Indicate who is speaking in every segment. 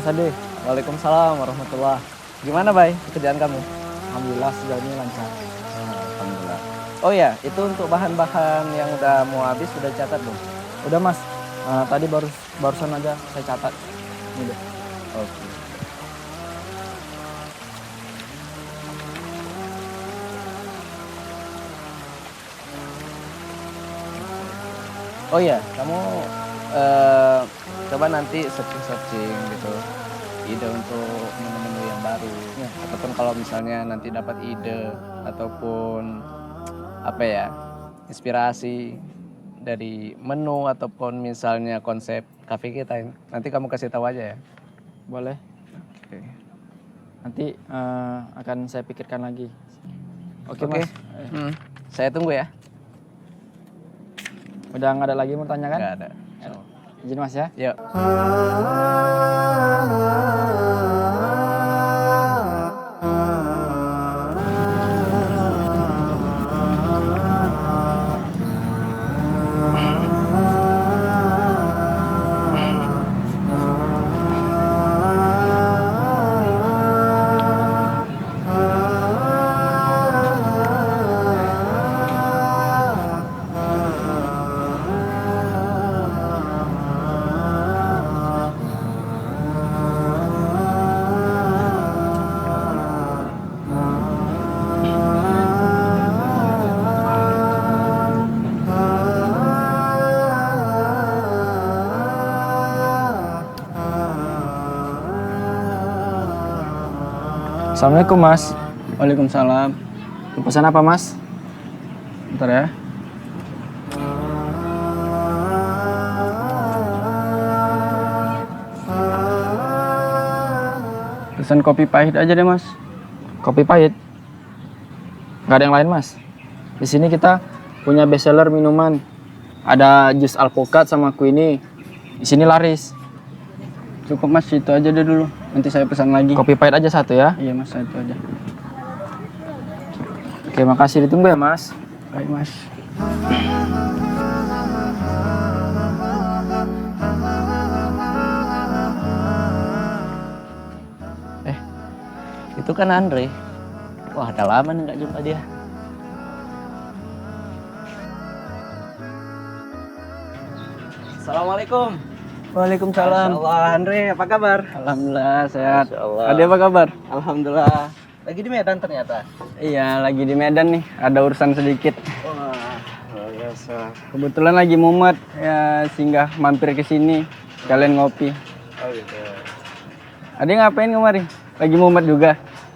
Speaker 1: Ade.
Speaker 2: Waalaikumsalam warahmatullah. Gimana, Bay, pekerjaan kamu?
Speaker 1: Alhamdulillah sejauh ini lancar.
Speaker 2: Alhamdulillah. Oh ya, itu untuk bahan-bahan yang udah mau habis sudah catat belum?
Speaker 1: Udah Mas, tadi barusan aja saya catat. Ini deh.
Speaker 2: Oke. Oh ya, kamu coba nanti searching-searching gitu, ide untuk menu-menu yang baru. Ya, ataupun kalau misalnya nanti dapat ide ataupun apa ya, inspirasi dari menu ataupun misalnya konsep kafe kita ini, nanti kamu kasih tahu aja ya.
Speaker 1: Boleh.
Speaker 2: Oke.
Speaker 1: Nanti akan saya pikirkan lagi. Oke
Speaker 2: Oke.
Speaker 1: Mas.
Speaker 2: Saya tunggu ya.
Speaker 1: Udah nggak ada lagi mau tanya kan?
Speaker 2: Nggak ada.
Speaker 1: Izin Mas ya.
Speaker 2: Yuk.
Speaker 1: Assalamualaikum Mas.
Speaker 2: Waalaikumsalam.
Speaker 1: Pesan apa Mas?
Speaker 2: Bentar ya. Pesan kopi pahit aja deh, Mas.
Speaker 1: Kopi pahit. Nggak ada yang lain Mas. Di sini kita punya best seller minuman. Ada jus alpukat sama quinine. Di sini laris.
Speaker 2: Cukup, Mas, itu aja deh dulu. Nanti saya pesan lagi.
Speaker 1: Kopi pahit aja satu ya.
Speaker 2: Iya, Mas, itu aja.
Speaker 1: Oke, makasih, ditunggu ya Mas.
Speaker 2: Baik, Mas. Itu kan Andre. Wah, udah lama nih nggak jumpa dia. Assalamualaikum.
Speaker 3: Waalaikumsalam.
Speaker 2: Masya Allah, Andre, apa kabar?
Speaker 3: Alhamdulillah sehat.
Speaker 2: Masya Allah.
Speaker 3: Ade apa kabar?
Speaker 2: Alhamdulillah. Lagi di Medan ternyata.
Speaker 3: Iya, lagi di Medan nih. Ada urusan sedikit.
Speaker 2: Wah, luar biasa.
Speaker 3: Kebetulan lagi mumet ya, singgah mampir ke sini. Kalian ngopi.
Speaker 2: Oh gitu.
Speaker 3: Ade ngapain kemarin? Lagi mumet juga.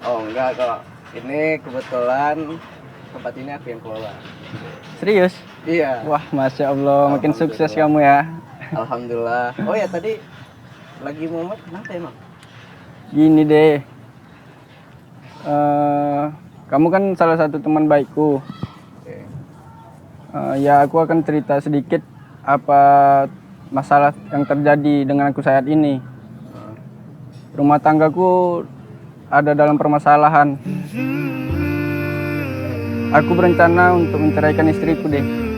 Speaker 2: Oh enggak kok. Ini kebetulan tempat ini aku yang kelola.
Speaker 3: Serius?
Speaker 2: Iya.
Speaker 3: Wah, Masya Allah, makin sukses
Speaker 2: Alhamdulillah.
Speaker 3: kamu ya.
Speaker 2: Alhamdulillah. Oh ya tadi lagi mumet kenapa emang?
Speaker 3: Gini deh. Kamu kan salah satu teman baikku.
Speaker 2: Oke.
Speaker 3: Ya, aku akan cerita sedikit apa masalah yang terjadi dengan aku saat ini. Rumah tanggaku ada dalam permasalahan. Aku berencana untuk menceraikan istriku deh.